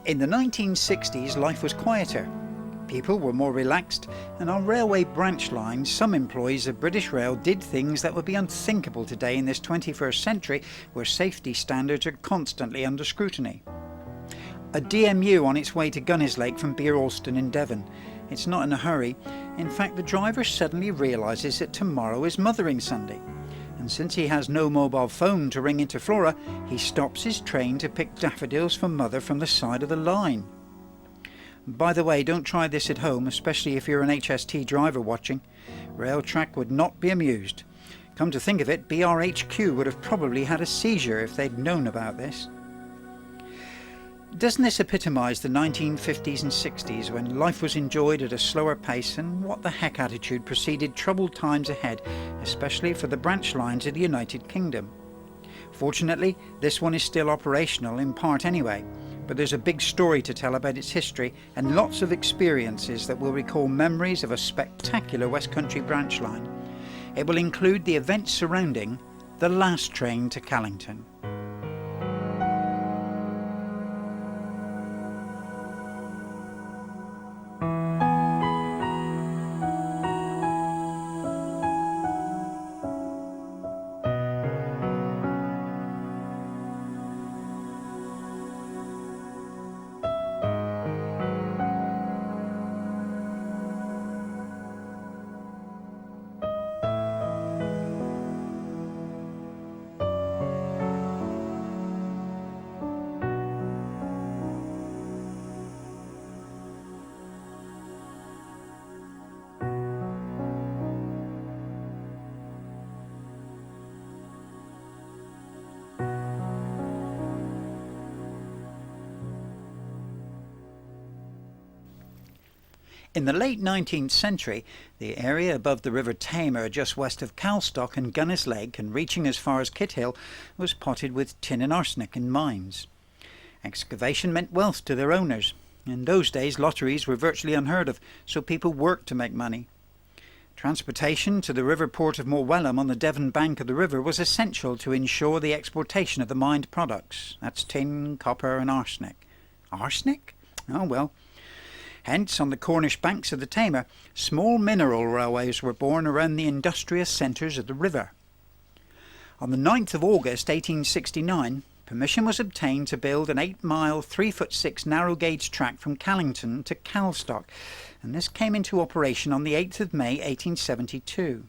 In the 1960s, life was quieter. People were more relaxed, and on railway branch lines, some employees of British Rail did things that would be unthinkable today in this 21st century, where safety standards are constantly under scrutiny. A DMU on its way to Gunnislake from Bere Alston in Devon. It's not in a hurry. In fact, the driver suddenly realises that tomorrow is Mothering Sunday. And since he has no mobile phone to ring into Flora, he stops his train to pick daffodils for Mother from the side of the line. By the way, don't try this at home, especially if you're an HST driver watching. Railtrack would not be amused. Come to think of it, BRHQ would have probably had a seizure if they'd known about this. Doesn't this epitomise the 1950s and 60s, when life was enjoyed at a slower pace and what the heck attitude preceded troubled times ahead, especially for the branch lines of the United Kingdom? Fortunately, this one is still operational, in part anyway, but there's a big story to tell about its history and lots of experiences that will recall memories of a spectacular West Country branch line. It will include the events surrounding the last train to Callington. In the late 19th century, the area above the River Tamar just west of Calstock and Gunnislake and reaching as far as Kithill was potted with tin and arsenic in mines. Excavation meant wealth to their owners. In those days, lotteries were virtually unheard of, so people worked to make money. Transportation to the river port of Morwellum on the Devon bank of the river was essential to ensure the exportation of the mined products. That's tin, copper and arsenic. Arsenic? Oh well. Hence, on the Cornish banks of the Tamar, small mineral railways were born around the industrious centres of the river. On the 9th of August 1869, permission was obtained to build an 8-mile, 3'6" narrow-gauge track from Callington to Calstock, and this came into operation on the 8th of May 1872.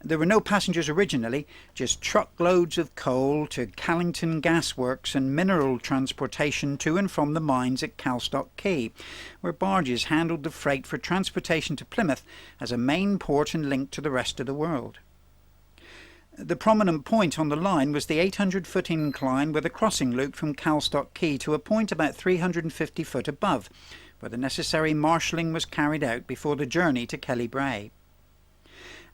There were no passengers originally, just truckloads of coal to Callington gasworks and mineral transportation to and from the mines at Calstock Quay, where barges handled the freight for transportation to Plymouth as a main port and link to the rest of the world. The prominent point on the line was the 800-foot incline with a crossing loop from Calstock Quay to a point about 350 foot above, where the necessary marshalling was carried out before the journey to Kelly Bray.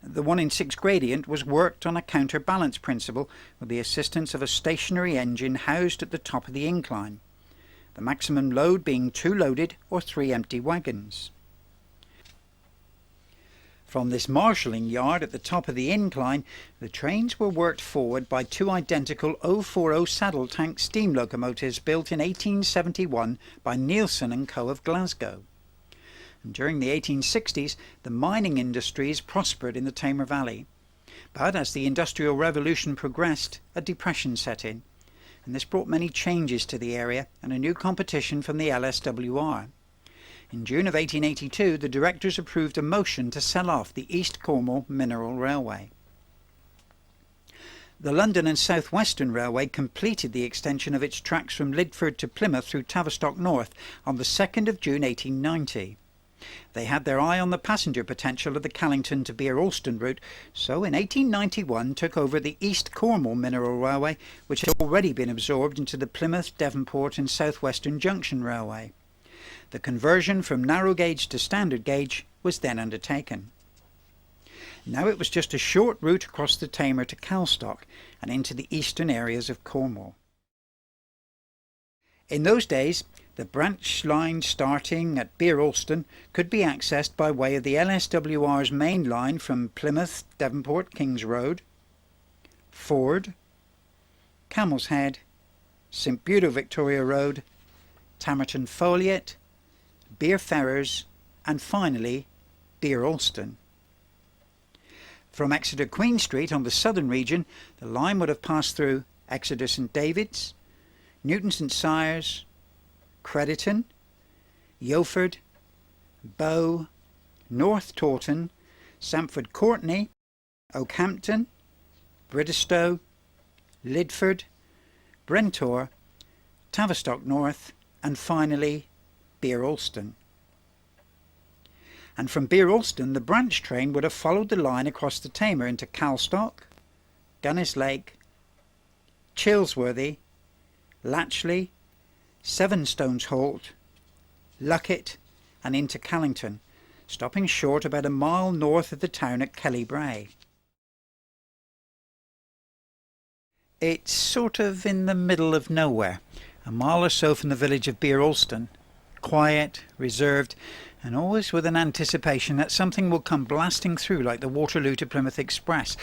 The 1-in-6 gradient was worked on a counterbalance principle with the assistance of a stationary engine housed at the top of the incline, the maximum load being 2 loaded or 3 empty wagons. From this marshalling yard at the top of the incline, the trains were worked forward by 2 identical 040 saddle tank steam locomotives built in 1871 by Neilson & Co. of Glasgow. And during the 1860s, the mining industries prospered in the Tamar Valley. But as the Industrial Revolution progressed, a depression set in, and this brought many changes to the area and a new competition from the LSWR. In June of 1882, the directors approved a motion to sell off the East Cornwall Mineral Railway. The London and South Western Railway completed the extension of its tracks from Lidford to Plymouth through Tavistock North on the 2nd of June 1890. They had their eye on the passenger potential of the Callington to Bere Alston route, so in 1891 took over the East Cornwall Mineral Railway, which had already been absorbed into the Plymouth, Devonport and South Western Junction Railway. The conversion from narrow gauge to standard gauge was then undertaken. Now it was just a short route across the Tamar to Calstock and into the eastern areas of Cornwall. In those days, the branch line starting at Bere Alston could be accessed by way of the LSWR's main line from Plymouth, Devonport, Kings Road, Ford, Camel's Head, St Budo Victoria Road Tamerton Folliot, Bere Ferrers, and finally Bere Alston. From Exeter Queen Street on the southern region, the line would have passed through Exeter St David's, Newton St Sires, Crediton, Yeoford, Bow, North Taunton, Stamford Courtenay, Oakhampton, Bridestow, Lidford, Brentor, Tavistock North, and finally Bere Alston. And from Bere Alston the branch train would have followed the line across the Tamar into Calstock, Gunnislake, Chilsworthy, Latchley, Sevenstones Holt, Luckett, and into Callington, stopping short about a mile north of the town at Kellybray. It's sort of in the middle of nowhere, a mile or so from the village of Bere Alston, quiet, reserved, and always with an anticipation that something will come blasting through like the Waterloo to Plymouth Express,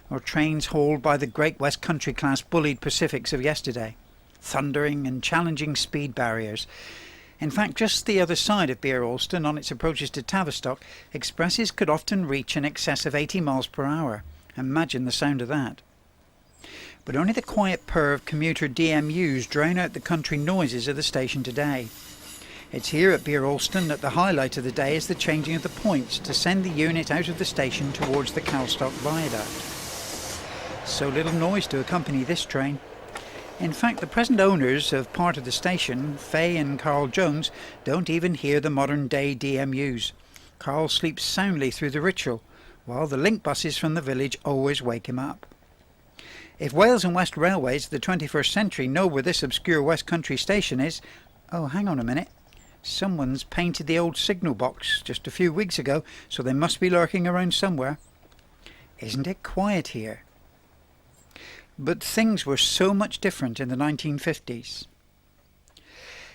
or trains hauled by the Great West Country class bullied Pacifics of yesterday, thundering and challenging speed barriers. In fact, just the other side of Bere Alston, on its approaches to Tavistock, expresses could often reach in excess of 80 miles per hour. Imagine the sound of that. But only the quiet purr of commuter DMUs drown out the country noises of the station today. It's here at Bere Alston that the highlight of the day is the changing of the points to send the unit out of the station towards the Calstock Viaduct. So little noise to accompany this train. In fact, the present owners of part of the station, Fay and Carl Jones, don't even hear the modern-day DMUs. Carl sleeps soundly through the ritual, while the link buses from the village always wake him up. If Wales and West Railways of the 21st century know where this obscure West Country station is... Oh, hang on a minute. Someone's painted the old signal box just a few weeks ago, so they must be lurking around somewhere. Isn't it quiet here? But things were so much different in the 1950s.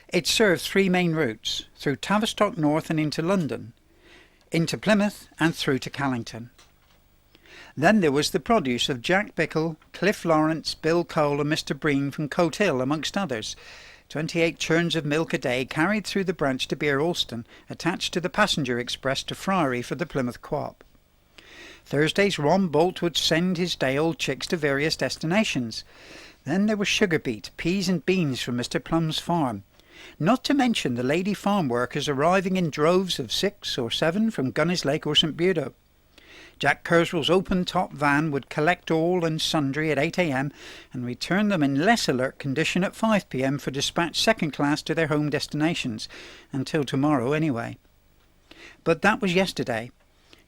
It served three main routes, through Tavistock North and into London, into Plymouth and through to Callington. Then there was the produce of Jack Bickle, Cliff Lawrence, Bill Cole and Mr Breen from Coat Hill, amongst others. 28 churns of milk a day carried through the branch to Bere Alston, attached to the passenger express to Friary for the Plymouth Co-op. Thursdays Ron Bolt would send his day-old chicks to various destinations. Then there was sugar beet, peas and beans from Mr Plum's farm. Not to mention the lady farm workers arriving in droves of 6 or 7 from Gunnislake or St Budo. Jack Kurzweil's open-top van would collect all and sundry at 8 a.m. and return them in less alert condition at 5 p.m. for dispatch second class to their home destinations, until tomorrow anyway. But that was yesterday.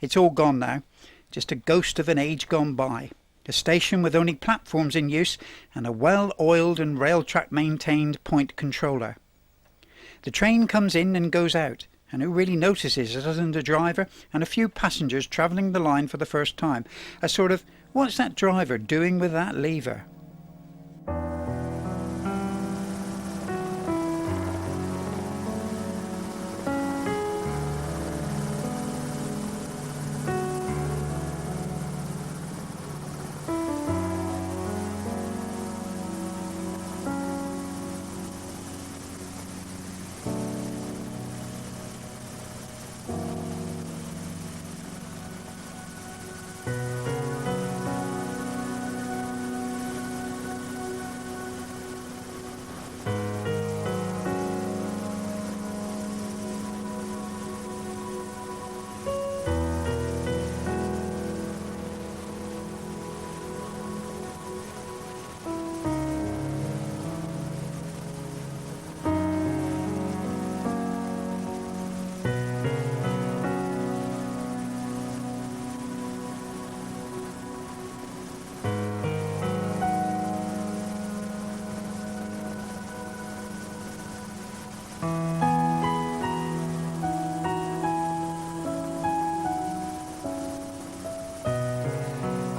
It's all gone now, just a ghost of an age gone by. A station with only platforms in use and a well-oiled and rail-track maintained point controller. The train comes in and goes out, and who really notices it other than the driver and a few passengers travelling the line for the first time? A sort of, what's that driver doing with that lever?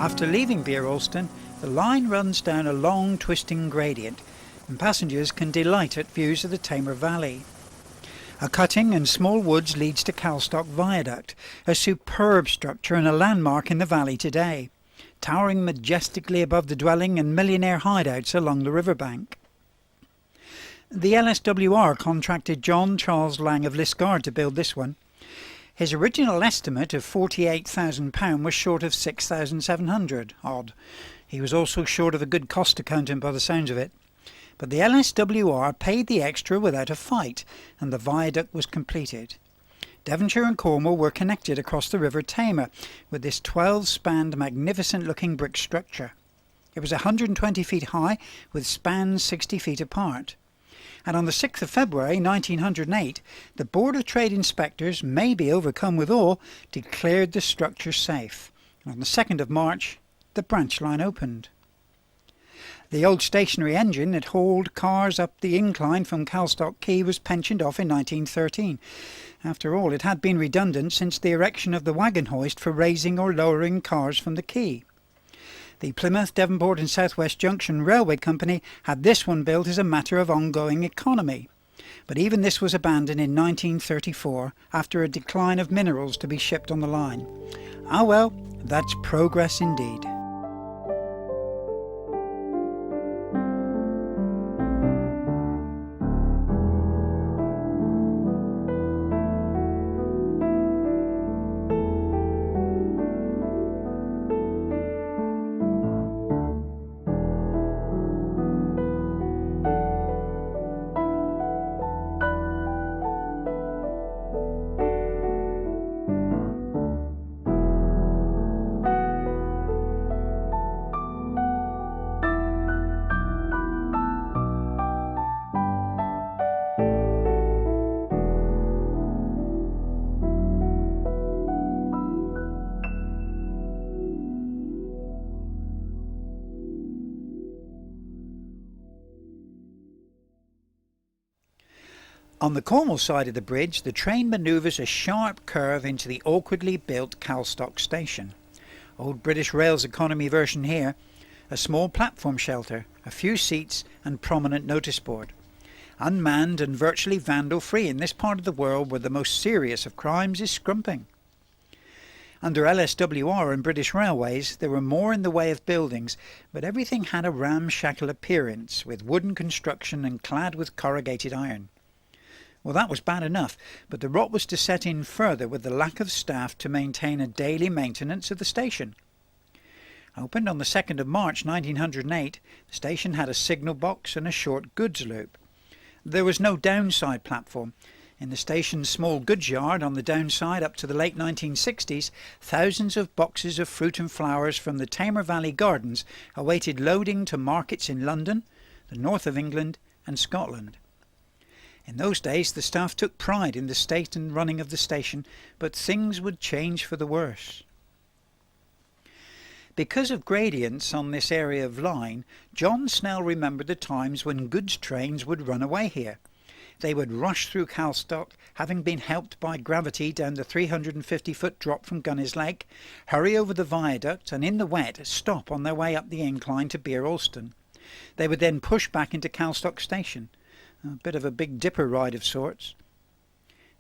After leaving Bere Alston, the line runs down a long twisting gradient, and passengers can delight at views of the Tamar Valley. A cutting and small woods leads to Calstock Viaduct, a superb structure and a landmark in the valley today, towering majestically above the dwelling and millionaire hideouts along the riverbank. The LSWR contracted John Charles Lang of Liskeard to build this one. His original estimate of £48,000 was short of 6,700 odd. He was also short of a good cost accountant by the sounds of it. But the LSWR paid the extra without a fight, and the viaduct was completed. Devonshire and Cornwall were connected across the River Tamar with this 12-spanned magnificent-looking brick structure. It was 120 feet high, with spans 60 feet apart. And on the 6th of February 1908, the Board of Trade Inspectors, maybe overcome with awe, declared the structure safe. And on the 2nd of March, the branch line opened. The old stationary engine that hauled cars up the incline from Calstock Quay was pensioned off in 1913. After all, it had been redundant since the erection of the wagon hoist for raising or lowering cars from the quay. The Plymouth, Devonport and South West Junction Railway Company had this one built as a matter of ongoing economy. But even this was abandoned in 1934 after a decline of minerals to be shipped on the line. Ah well, that's progress indeed. On the Cornwall side of the bridge, the train manoeuvres a sharp curve into the awkwardly built Calstock station. Old British Rail's economy version here. A small platform shelter, a few seats and prominent notice board. Unmanned and virtually vandal-free in this part of the world where the most serious of crimes is scrumping. Under LSWR and British Railways there were more in the way of buildings, but everything had a ramshackle appearance, with wooden construction and clad with corrugated iron. Well, that was bad enough, but the rot was to set in further with the lack of staff to maintain a daily maintenance of the station. Opened on the 2nd of March 1908, the station had a signal box and a short goods loop. There was no downside platform. In the station's small goods yard on the downside up to the late 1960s, thousands of boxes of fruit and flowers from the Tamar Valley Gardens awaited loading to markets in London, the north of England and Scotland. In those days the staff took pride in the state and running of the station, but things would change for the worse. Because of gradients on this area of line, John Snell remembered the times when goods trains would run away here. They would rush through Calstock, having been helped by gravity down the 350-foot drop from Gunnislake, hurry over the viaduct and in the wet stop on their way up the incline to Bere Alston. They would then push back into Calstock station. A bit of a Big Dipper ride of sorts.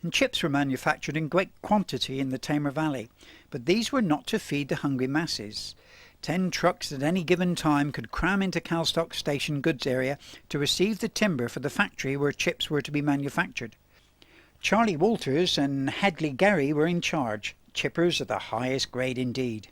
And chips were manufactured in great quantity in the Tamar Valley, but these were not to feed the hungry masses. 10 trucks at any given time could cram into Calstock station goods area to receive the timber for the factory where chips were to be manufactured. Charlie Walters and Hedley Gary were in charge, chippers of the highest grade indeed.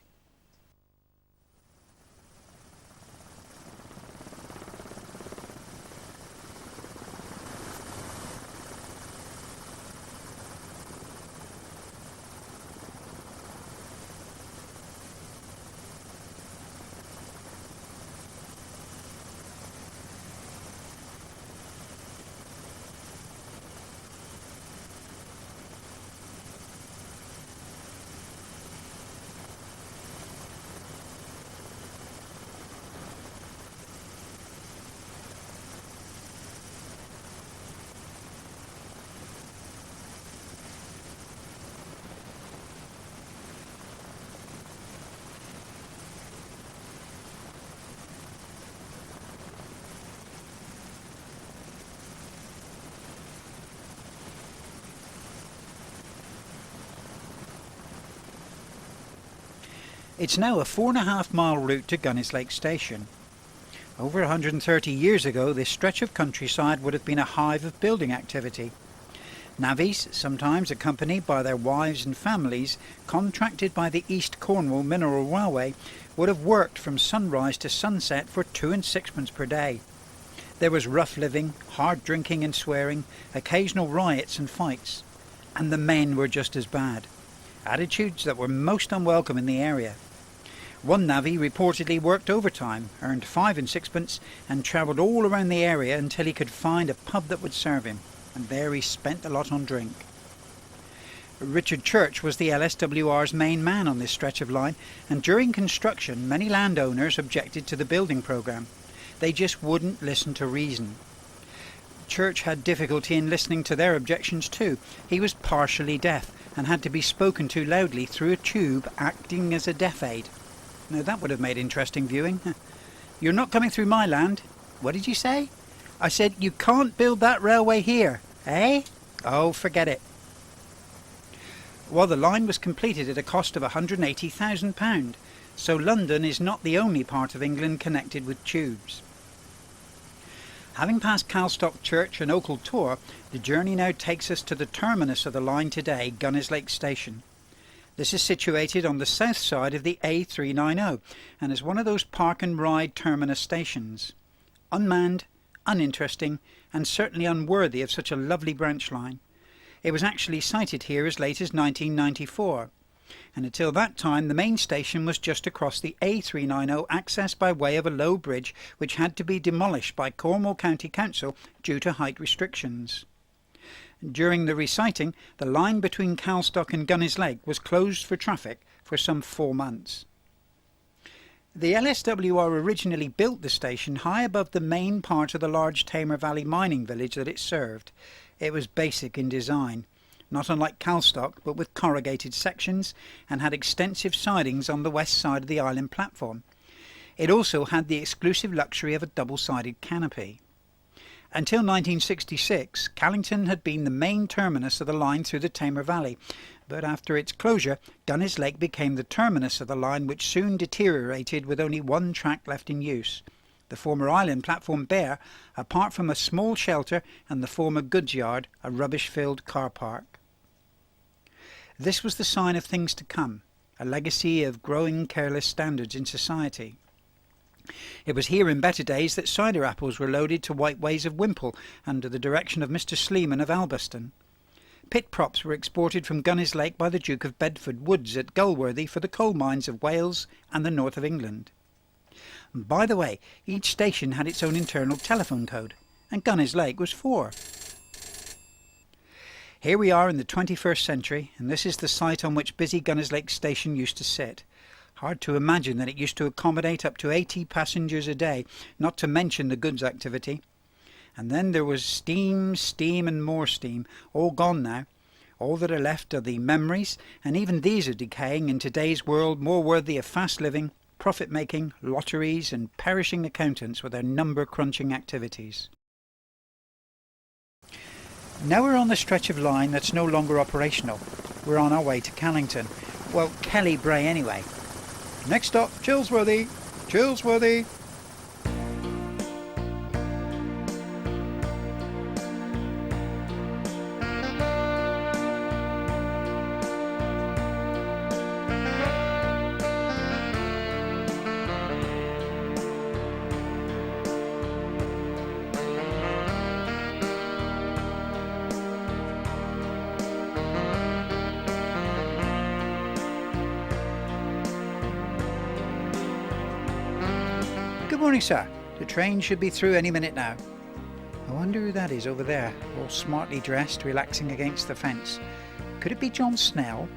It's now a 4.5 mile route to Gunnislake station. Over 130 years ago, this stretch of countryside would have been a hive of building activity. Navvies, sometimes accompanied by their wives and families, contracted by the East Cornwall Mineral Railway, would have worked from sunrise to sunset for 2 and 6pence per day. There was rough living, hard drinking and swearing, occasional riots and fights. And the men were just as bad. Attitudes that were most unwelcome in the area. One navvy reportedly worked overtime, earned 5 and 6pence, and travelled all around the area until he could find a pub that would serve him, and there he spent a lot on drink. Richard Church was the LSWR's main man on this stretch of line, and during construction many landowners objected to the building programme. They just wouldn't listen to reason. Church had difficulty in listening to their objections too. He was partially deaf and had to be spoken to loudly through a tube acting as a deaf aid. Now that would have made interesting viewing. "You're not coming through my land." "What did you say?" "I said you can't build that railway here." "Eh?" "Oh, forget it." Well, the line was completed at a cost of £180,000, so London is not the only part of England connected with tubes. Having passed Calstock Church and Oakle Tor, the journey now takes us to the terminus of the line today, Gunnislake Station. This is situated on the south side of the A390 and is one of those park and ride terminus stations. Unmanned, uninteresting and certainly unworthy of such a lovely branch line. It was actually sited here as late as 1994, and until that time the main station was just across the A390 accessed by way of a low bridge which had to be demolished by Cornwall County Council due to height restrictions. During the resiting, the line between Calstock and Gunnislake was closed for traffic for some 4 months. The LSWR originally built the station high above the main part of the large Tamar Valley mining village that it served. It was basic in design, not unlike Calstock, but with corrugated sections, and had extensive sidings on the west side of the island platform. It also had the exclusive luxury of a double-sided canopy. Until 1966, Callington had been the main terminus of the line through the Tamar Valley, but after its closure, Gunnislake became the terminus of the line, which soon deteriorated with only one track left in use. The former island platform bare, apart from a small shelter and the former goods yard, a rubbish-filled car park. This was the sign of things to come, a legacy of growing careless standards in society. It was here in better days that cider apples were loaded to white ways of Wimple under the direction of Mr. Sleeman of Albaston. Pit props were exported from Gunnislake by the Duke of Bedford Woods at Gulworthy for the coal mines of Wales and the north of England. By the way, each station had its own internal telephone code, and Gunnislake was 4. Here we are in the 21st century, and this is the site on which busy Gunnislake station used to sit. Hard to imagine that it used to accommodate up to 80 passengers a day, not to mention the goods activity. And then there was steam, steam and more steam, all gone now. All that are left are the memories, and even these are decaying in today's world, more worthy of fast living, profit-making, lotteries and perishing accountants with their number-crunching activities. Now we're on the stretch of line that's no longer operational. We're on our way to Callington. Well, Kelly Bray anyway. Next stop, Chilsworthy! Chilsworthy! Good morning, sir. The train should be through any minute now. I wonder who that is over there, all smartly dressed, relaxing against the fence. Could it be John Snell?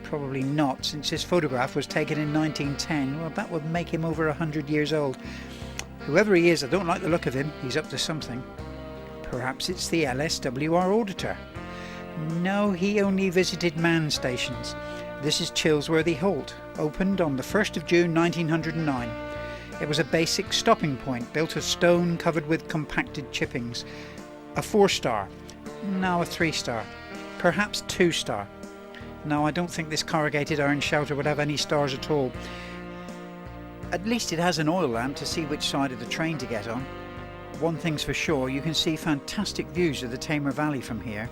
Probably not, since his photograph was taken in 1910. Well, that would make him over 100 years old. Whoever he is, I don't like the look of him. He's up to something. Perhaps it's the LSWR auditor. No, he only visited man stations. This is Chilsworthy Halt, opened on the 1st of June 1909. It was a basic stopping point, built of stone covered with compacted chippings. A 4-star, now a 3-star, perhaps 2-star. No, I don't think this corrugated iron shelter would have any stars at all. At least it has an oil lamp to see which side of the train to get on. One thing's for sure, you can see fantastic views of the Tamar Valley from here.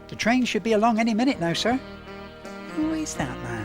The train should be along any minute now, sir. Who is that man?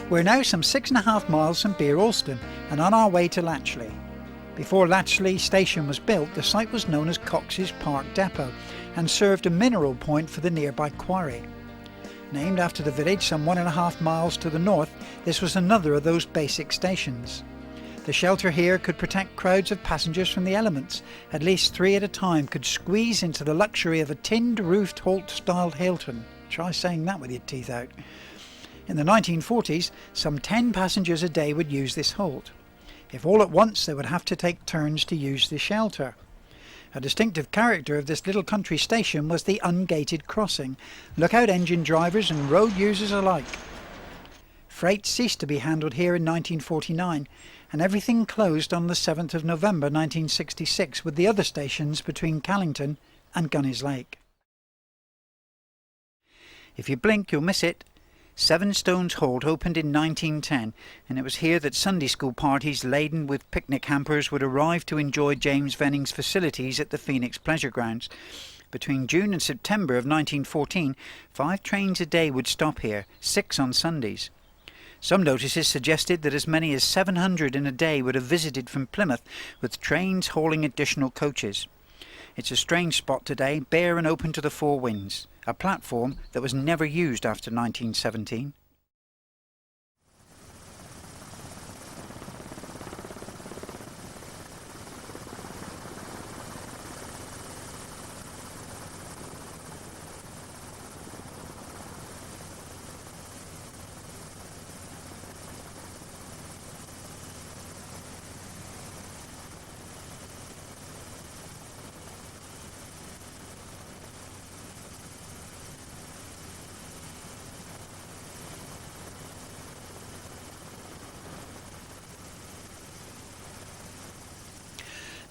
We're now some 6.5 miles from Bere Alston and on our way to Latchley. Before Latchley station was built, the site was known as Cox's Park Depot and served a mineral point for the nearby quarry. Named after the village some 1.5 miles to the north, this was another of those basic stations. The shelter here could protect crowds of passengers from the elements. At least 3 at a time could squeeze into the luxury of a tinned-roofed halt-styled Hilton. Try saying that with your teeth out. In the 1940s, some 10 passengers a day would use this halt. If all at once, they would have to take turns to use the shelter. A distinctive character of this little country station was the ungated crossing. Lookout engine drivers and road users alike. Freight ceased to be handled here in 1949, and everything closed on the 7th of November 1966 with the other stations between Callington and Gunnislake. If you blink, you'll miss it. Sevenstones Halt opened in 1910, and it was here that Sunday school parties laden with picnic hampers would arrive to enjoy James Venning's facilities at the Phoenix Pleasure Grounds. Between June and September of 1914, 5 trains a day would stop here, 6 on Sundays. Some notices suggested that as many as 700 in a day would have visited from Plymouth, with trains hauling additional coaches. It's a strange spot today, bare and open to the 4 winds. A platform that was never used after 1917.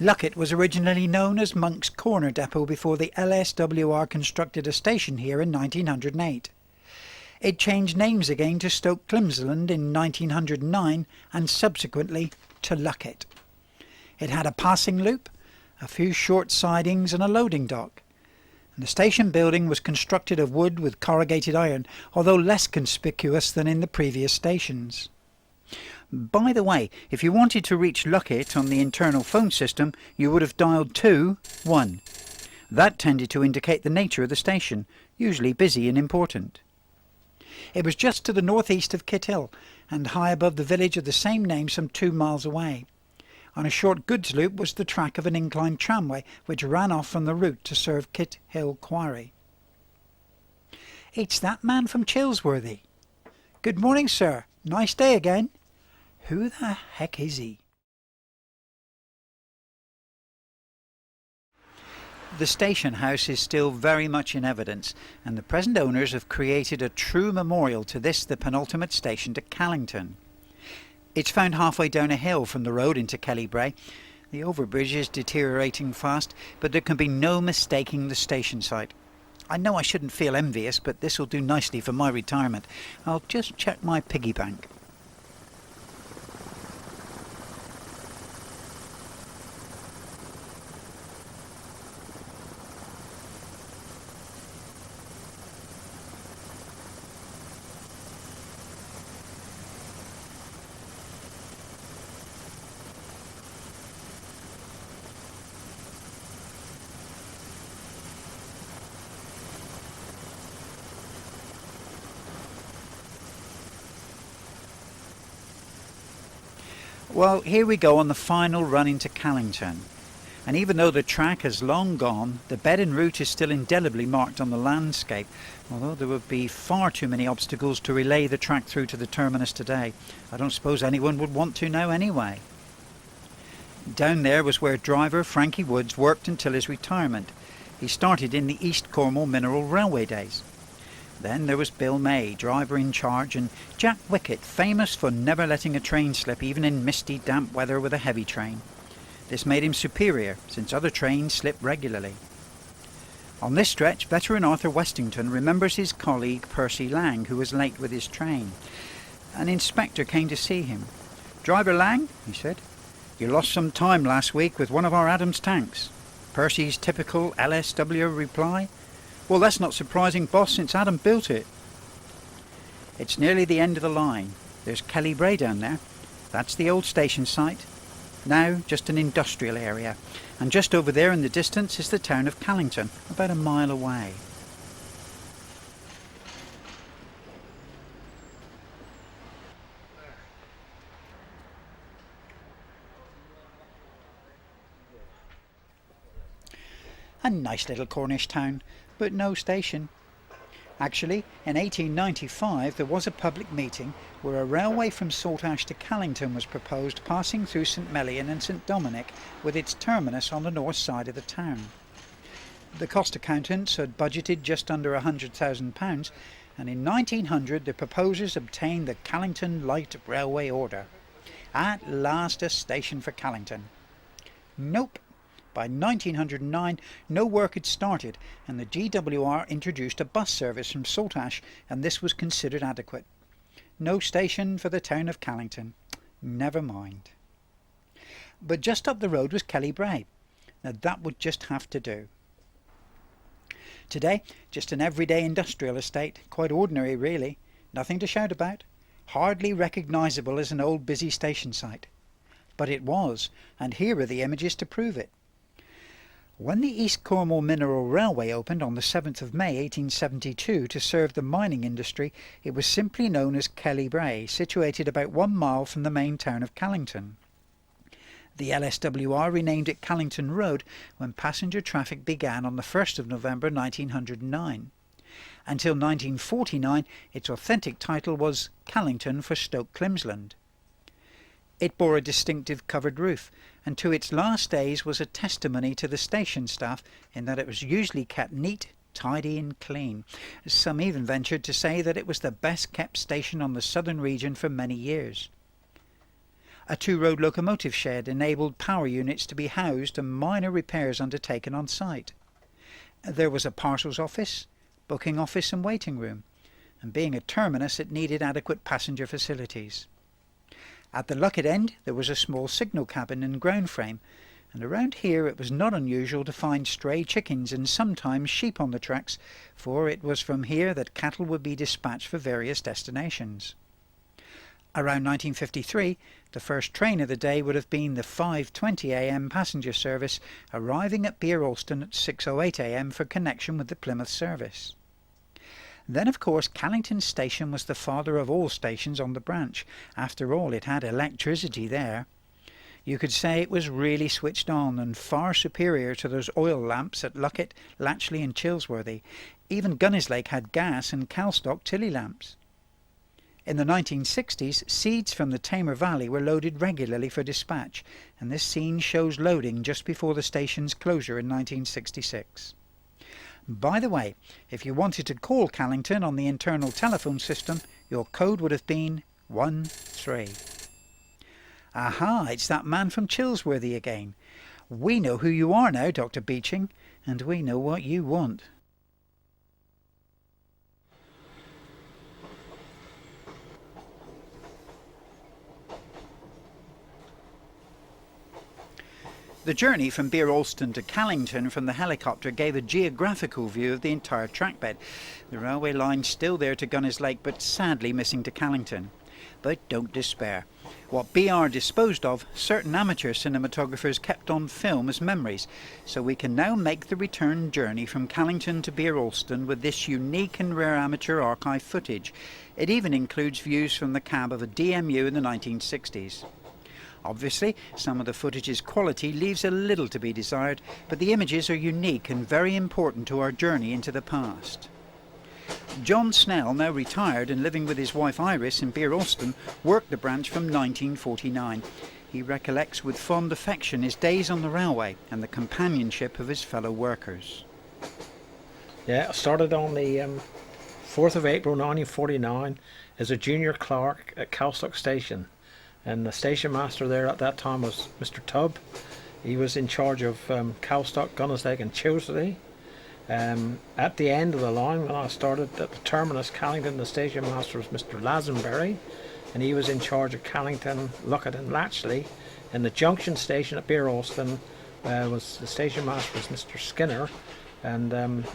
Luckett was originally known as Monk's Corner Depot before the LSWR constructed a station here in 1908. It changed names again to Stoke Climsland in 1909 and subsequently to Luckett. It had a passing loop, a few short sidings and a loading dock. And the station building was constructed of wood with corrugated iron, although less conspicuous than in the previous stations. By the way, if you wanted to reach Luckett on the internal phone system, you would have dialed 2-1. That tended to indicate the nature of the station, usually busy and important. It was just to the northeast of Kithill, and high above the village of the same name some 2 miles away. On a short goods loop was the track of an inclined tramway, which ran off from the route to serve Kithill Quarry. It's that man from Chilsworthy. Good morning, sir. Nice day again. Who the heck is he? The station house is still very much in evidence, and the present owners have created a true memorial to this, the penultimate station to Callington. It's found halfway down a hill from the road into Kellybrae. The overbridge is deteriorating fast, but there can be no mistaking the station site. I know I shouldn't feel envious, but this will do nicely for my retirement. I'll just check my piggy bank. Well, here we go on the final run into Callington. And even though the track has long gone, the bed and route is still indelibly marked on the landscape, although there would be far too many obstacles to relay the track through to the terminus today. I don't suppose anyone would want to now anyway. Down there was where driver Frankie Woods worked until his retirement. He started in the East Cornwall Mineral Railway days. Then there was Bill May, driver in charge, and Jack Wickett, famous for never letting a train slip even in misty, damp weather with a heavy train. This made him superior, since other trains slipped regularly. On this stretch, veteran Arthur Westington remembers his colleague Percy Lang, who was late with his train. An inspector came to see him. "Driver Lang," he said, "you lost some time last week with one of our Adams tanks." Percy's typical LSWR reply, "Well, that's not surprising, boss, since Adam built it." It's nearly the end of the line. There's Kellybrae down there. That's the old station site. Now just an industrial area. And just over there in the distance is the town of Callington, about a mile away. A nice little Cornish town, but no station. Actually, in 1895 there was a public meeting where a railway from Saltash to Callington was proposed, passing through St Melian and St Dominic, with its terminus on the north side of the town. The cost accountants had budgeted just under £100,000, and in 1900 the proposers obtained the Callington Light Railway order. At last a station for Callington. Nope. By 1909 no work had started, and the GWR introduced a bus service from Saltash, and this was considered adequate. No station for the town of Callington. Never mind. But just up the road was Kellybrae. Now that would just have to do. Today, just an everyday industrial estate, quite ordinary really, nothing to shout about, hardly recognisable as an old busy station site. But it was, and here are the images to prove it. When the East Cornwall Mineral Railway opened on the 7th of May 1872 to serve the mining industry, it was simply known as Kellybrae, situated about 1 mile from the main town of Callington. The LSWR renamed it Callington Road when passenger traffic began on the 1st of November 1909. Until 1949 its authentic title was Callington for Stoke Climsland. It bore a distinctive covered roof, and to its last days was a testimony to the station staff in that it was usually kept neat, tidy and clean. Some even ventured to say that it was the best kept station on the southern region for many years. A two-road locomotive shed enabled power units to be housed and minor repairs undertaken on site. There was a parcels office, booking office and waiting room, and being a terminus it needed adequate passenger facilities. At the Luckett end there was a small signal cabin and ground frame, and around here it was not unusual to find stray chickens and sometimes sheep on the tracks, for it was from here that cattle would be dispatched for various destinations. Around 1953 the first train of the day would have been the 5:20 a.m. passenger service, arriving at Bere Alston at 6:08 a.m. for connection with the Plymouth service. Then, of course, Callington Station was the father of all stations on the branch. After all, it had electricity there. You could say it was really switched on, and far superior to those oil lamps at Luckett, Latchley and Chilsworthy. Even Gunnislake had gas and Calstock Tilly lamps. In the 1960s, seeds from the Tamar Valley were loaded regularly for dispatch, and this scene shows loading just before the station's closure in 1966. By the way, if you wanted to call Callington on the internal telephone system, your code would have been 13. Aha, it's that man from Chilsworthy again. We know who you are now, Dr. Beeching, and we know what you want. The journey from Bere Alston to Callington from the helicopter gave a geographical view of the entire trackbed. The railway line's still there to Gunnislake, but sadly missing to Callington. But don't despair. What BR disposed of, certain amateur cinematographers kept on film as memories, so we can now make the return journey from Callington to Bere Alston with this unique and rare amateur archive footage. It even includes views from the cab of a DMU in the 1960s. Obviously, some of the footage's quality leaves a little to be desired, but the images are unique and very important to our journey into the past. John Snell, now retired and living with his wife Iris in Bere Alston, worked the branch from 1949. He recollects with fond affection his days on the railway and the companionship of his fellow workers. Yeah, I started on the 4th of April 1949 as a junior clerk at Calstock Station. And the station master there at that time was Mr. Tubb. He was in charge of Calstock, Gunnislake and Chilsworthy. At the end of the line, when I started at the terminus Callington, the station master was Mr. Lazenberry, and he was in charge of Callington, Luckett and Latchley. And the junction station at Bere Alston was the station master was Mr. Skinner, and of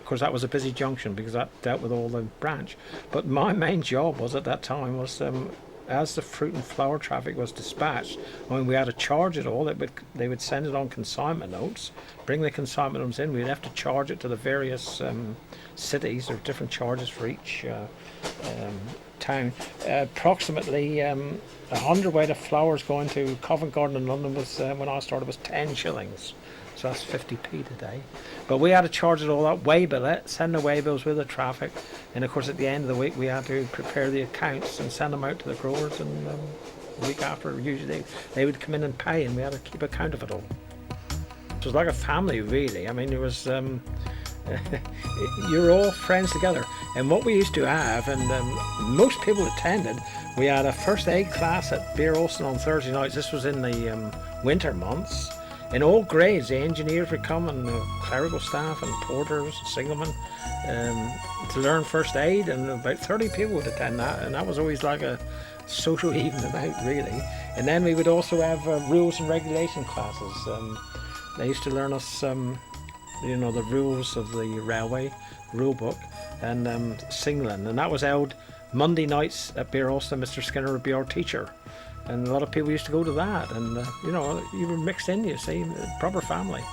course that was a busy junction because that dealt with all the branch. But my main job was at that time was as the fruit and flower traffic was dispatched, when we had to charge it all, they would send it on consignment notes, bring the consignment notes in, we'd have to charge it to the various cities. There were different charges for each town. Approximately a hundredweight of flowers going to Covent Garden in London was, when I started, was 10 shillings. So that's 50p today. But we had to charge it all up, waybill it, send the waybills with the traffic, and of course at the end of the week we had to prepare the accounts and send them out to the growers, and the week after usually they would come in and pay, and we had to keep account of it all. It was like a family really. I mean, it was you're all friends together. And what we used to have, and most people attended, we had a first aid class at Bere Alston on Thursday nights. This was in the winter months. In all grades, the engineers would come, and the clerical staff and porters, signalmen, to learn first aid, and about 30 people would attend that, and that was always like a social evening out really. And then we would also have rules and regulation classes. They used to learn us the rules of the railway rule book and signalling, and that was held Monday nights at Bere Alston. Mr. Skinner would be our teacher. And a lot of people used to go to that, and you were mixed in, you see, proper family.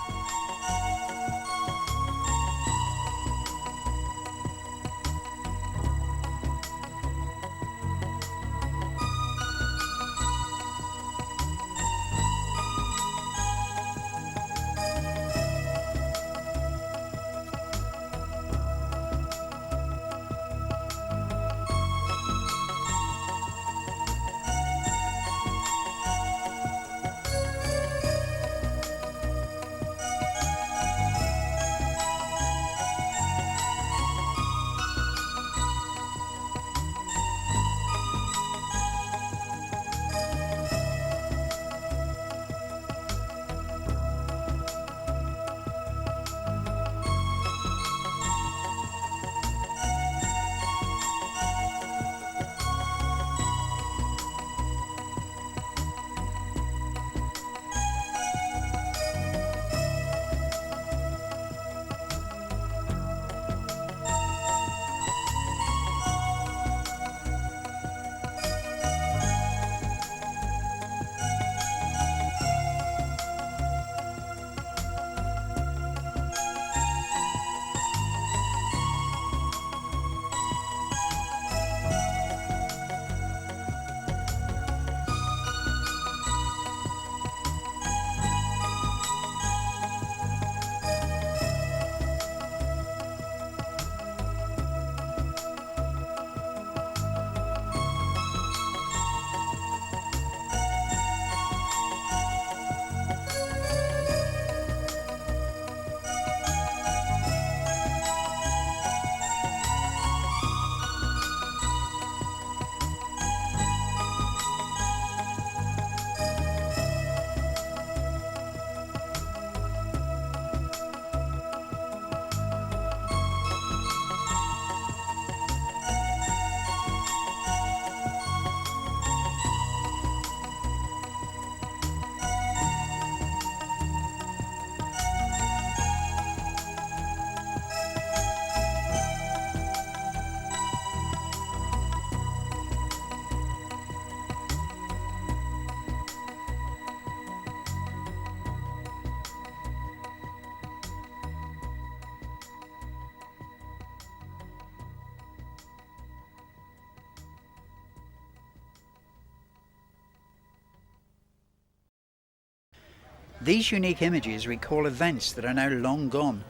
These unique images recall events that are now long gone.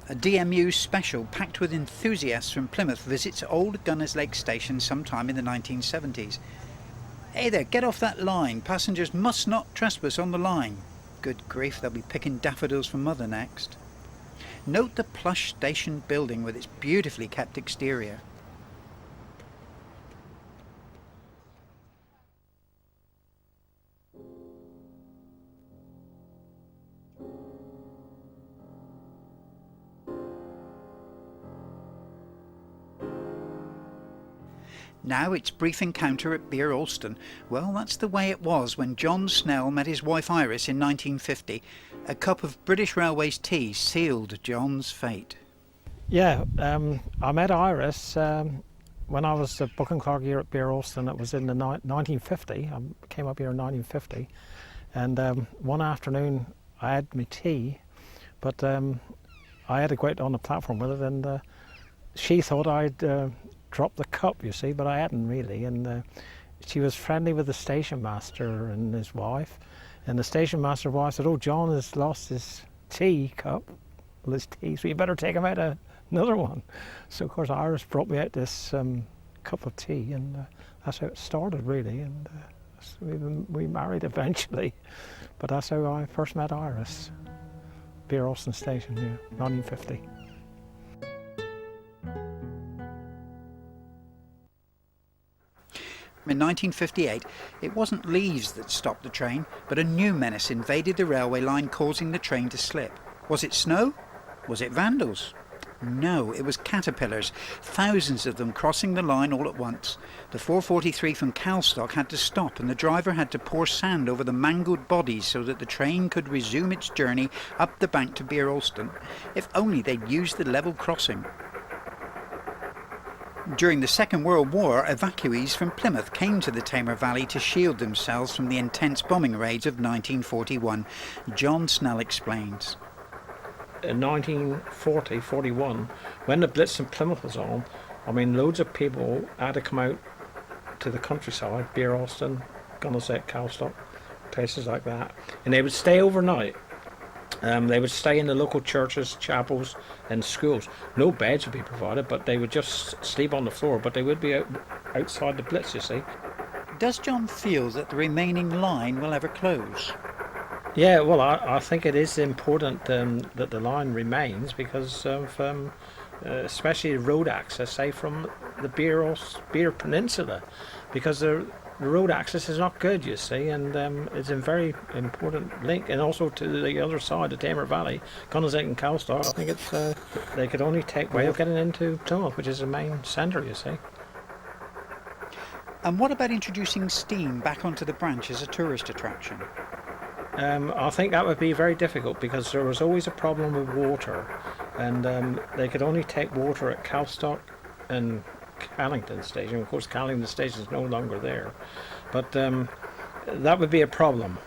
A DMU special packed with enthusiasts from Plymouth visits old Gunnislake station sometime in the 1970s. Hey there, get off that line. Passengers must not trespass on the line. Good grief, they'll be picking daffodils for mother next. Note the plush station building with its beautifully kept exterior. Now its brief encounter at Bere Alston. Well, that's the way it was when John Snell met his wife Iris in 1950. A cup of British Railways tea sealed John's fate. Yeah, I met Iris when I was a booking clerk here at Bere Alston. It was in the 1950. I came up here in 1950, and one afternoon I had my tea, but I had to go out on the platform with it, and she thought I'd dropped the cup, you see, but I hadn't really. And she was friendly with the station master and his wife, and the station master's wife said, "Oh, John has lost his tea cup, his tea, so you better take him out another one." So of course Iris brought me out this cup of tea, and that's how it started really. And we married eventually, but that's how I first met Iris. Bere Alston Station, yeah, 1950. In 1958, it wasn't leaves that stopped the train, but a new menace invaded the railway line, causing the train to slip. Was it snow? Was it vandals? No, it was caterpillars, thousands of them crossing the line all at once. The 443 from Calstock had to stop, and the driver had to pour sand over the mangled bodies so that the train could resume its journey up the bank to Bere Alston. If only they'd used the level crossing. During the Second World War, evacuees from Plymouth came to the Tamar Valley to shield themselves from the intense bombing raids of 1941. John Snell explains. In 1940-41, when the Blitz in Plymouth was on, I mean, loads of people had to come out to the countryside, Bere Alston, Gunnislake, Calstock, places like that, and they would stay overnight. They would stay in the local churches, chapels and schools. No beds would be provided, but they would just sleep on the floor, but they would be outside the Blitz, you see. Does John feel that the remaining line will ever close? Yeah, well, I think it is important that the line remains because of especially road access, say from the Bere Peninsula, because the road access is not good, you see, and it's a very important link, and also to the other side, the Tamar Valley, Gunnislake and Calstock. I think it's they could only take way of getting into Plymouth, which is the main centre, you see. And what about introducing steam back onto the branch as a tourist attraction? I think that would be very difficult because there was always a problem with water, and they could only take water at Calstock and Callington station. Of course, Callington station is no longer there, but that would be a problem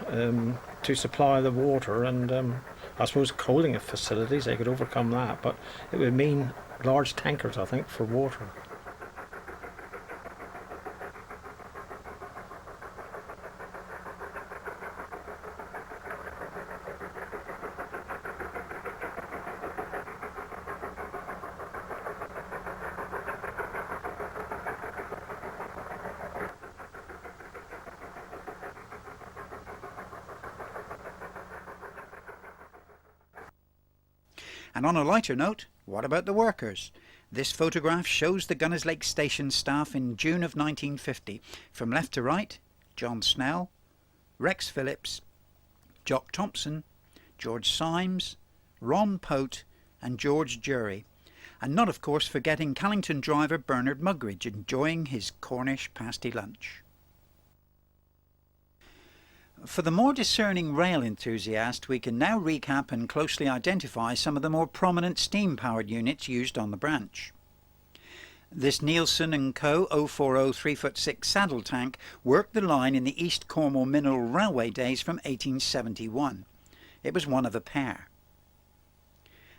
to supply the water, and I suppose coaling facilities, they could overcome that, but it would mean large tankers, I think, for water. And on a lighter note, what about the workers? This photograph shows the Gunnislake station staff in June of 1950. From left to right, John Snell, Rex Phillips, Jock Thompson, George Symes, Ron Pote and George Jury. And not, of course, forgetting Callington driver Bernard Mugridge enjoying his Cornish pasty lunch. For the more discerning rail enthusiast, we can now recap and closely identify some of the more prominent steam-powered units used on the branch. This Nielsen & Co. 040 3'6" saddle tank worked the line in the East Cornwall Mineral Railway days from 1871. It was one of a pair.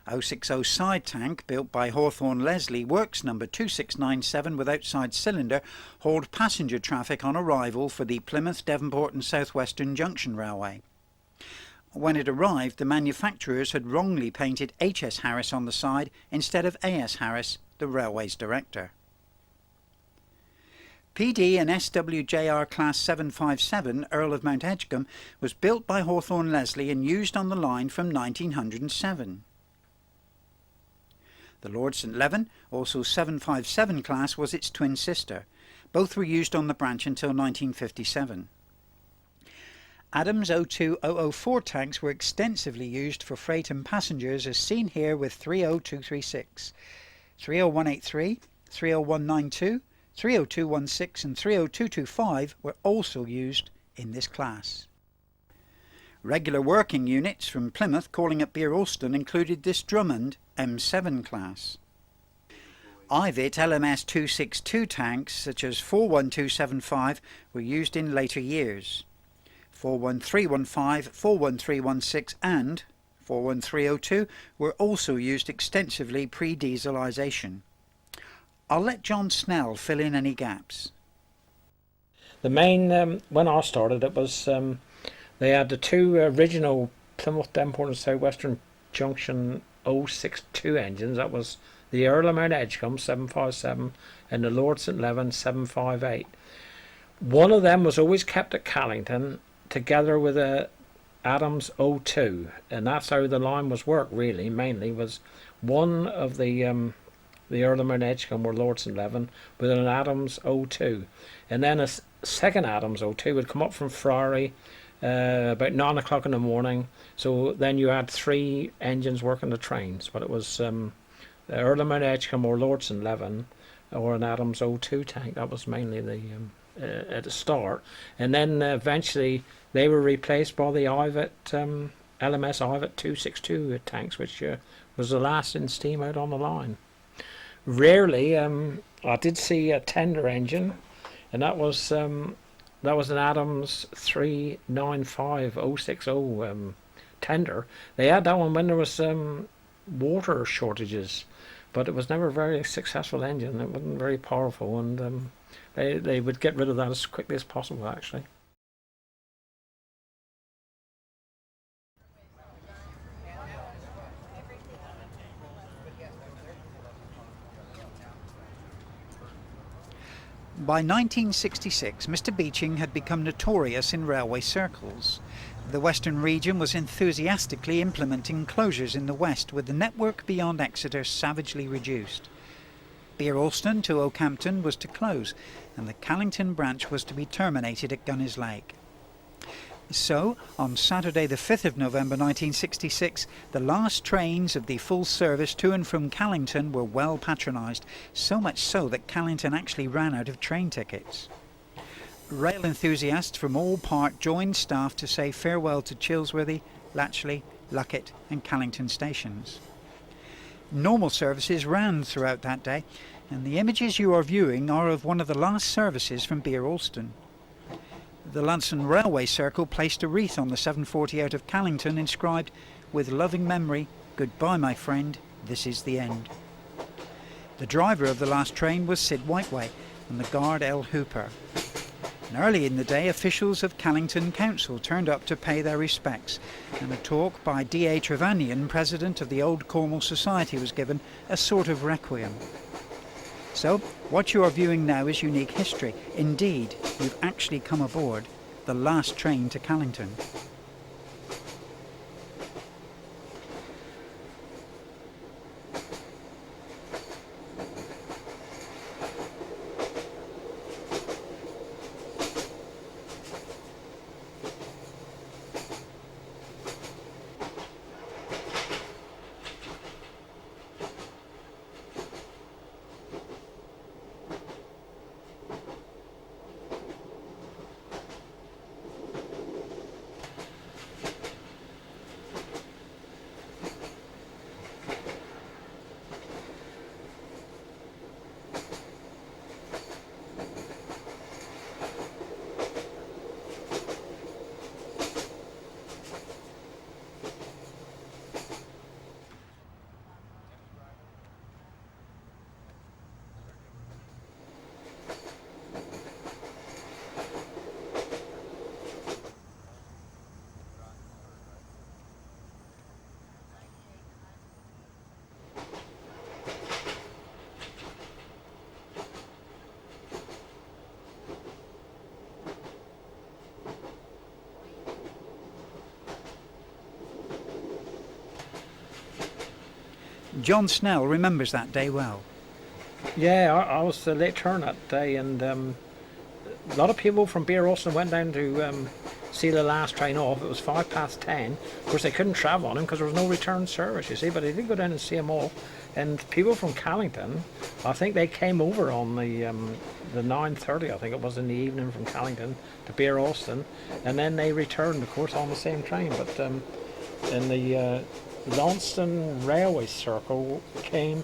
060 side tank, built by Hawthorne Leslie, works number 2697 with outside cylinder, hauled passenger traffic on arrival for the Plymouth, Devonport and South Western Junction Railway. When it arrived, the manufacturers had wrongly painted H.S. Harris on the side instead of A.S. Harris, the railway's director. PD and SWJR Class 757 Earl of Mount Edgecombe was built by Hawthorne Leslie and used on the line from 1907. The Lord St Leven, also 757 class, was its twin sister. Both were used on the branch until 1957. Adams 02004 tanks were extensively used for freight and passengers, as seen here with 30236. 30183, 30192, 30216 and 30225 were also used in this class. Regular working units from Plymouth calling at Bere Alston included this Drummond M7 class. Ivett LMS 262 tanks such as 41275 were used in later years. 41315, 41316 and 41302 were also used extensively pre-dieselisation. I'll let John Snell fill in any gaps. The main, when I started, it was they had the two original Plymouth, Devonport and South Western Junction 062 engines. That was the Earl of Mount Edgecombe 757 and the Lord St Leven 758. One of them was always kept at Callington together with a Adams 02, and that's how the line was worked really. Mainly was one of the Earl of Mount Edgecombe or Lord St Leven with an Adams 02, and then a second Adams 02 would come up from Friary about 9 o'clock in the morning. So then you had three engines working the trains, but it was the Earl of Mount Edgecombe or Lord St Leven or an Adams 02 tank. That was mainly the at the start, and then eventually they were replaced by the Ivett LMS Ivett 262 tanks, which was the last in steam out on the line. Rarely, I did see a tender engine, and that was an Adams 395060 tender. They had that one when there was water shortages, but it was never a very successful engine. It wasn't very powerful, and they would get rid of that as quickly as possible, actually. By 1966, Mr. Beeching had become notorious in railway circles. The Western region was enthusiastically implementing closures in the west, with the network beyond Exeter savagely reduced. Bere Alston to Oakhampton was to close, and the Callington branch was to be terminated at Gunnislake. So, on Saturday the 5th of November 1966, the last trains of the full service to and from Callington were well patronised, so much so that Callington actually ran out of train tickets. Rail enthusiasts from all parts joined staff to say farewell to Chilsworthy, Latchley, Luckett and Callington stations. Normal services ran throughout that day, and the images you are viewing are of one of the last services from Bere Alston. The Lanson Railway Circle placed a wreath on the 740 out of Callington inscribed, "With loving memory, goodbye my friend, this is the end." The driver of the last train was Sid Whiteway and the guard L. Hooper. And early in the day, officials of Callington Council turned up to pay their respects, and a talk by D.A. Trevanion, president of the Old Cornwall Society, was given, a sort of requiem. So, what you are viewing now is unique history. Indeed, you've actually come aboard the last train to Callington. John Snell remembers that day well. Yeah, I was the late turn that day, and a lot of people from Bere Alston went down to see the last train off. It was 10:05. Of course, they couldn't travel on him because there was no return service, you see, but they did go down and see him off. And people from Callington, I think they came over on the 9:30, I think it was, in the evening from Callington to Bere Alston, and then they returned, of course, on the same train. But in the Latchley Railway Circle came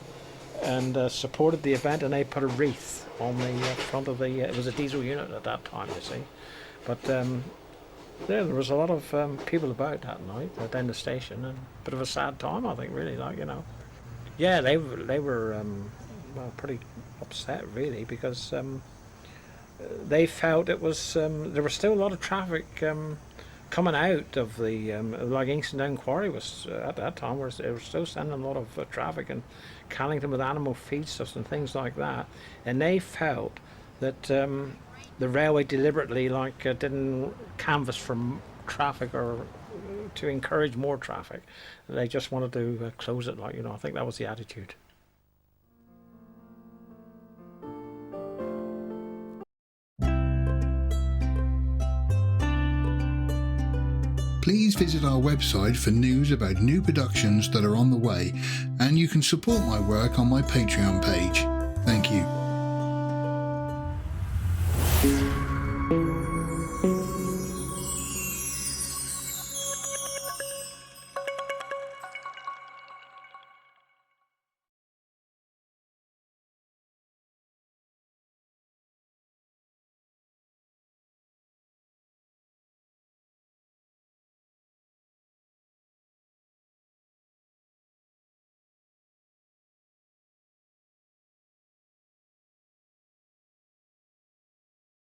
and supported the event, and they put a wreath on the front of the. It was a diesel unit at that time, you see, but. Yeah, there was a lot of people about that night down the station, and a bit of a sad time, I think, really, like, you know. Yeah, they were well, pretty upset, really, because they felt it was there was still a lot of traffic coming out of the like Inkstown Quarry was at that time, where they were still sending a lot of traffic, and Callington with animal feedstuffs and things like that, and they felt that the railway deliberately didn't canvass for traffic or to encourage more traffic. They just wanted to close it, like, you know. I think that was the attitude. Please visit our website for news about new productions that are on the way, and you can support my work on my Patreon page. Thank you.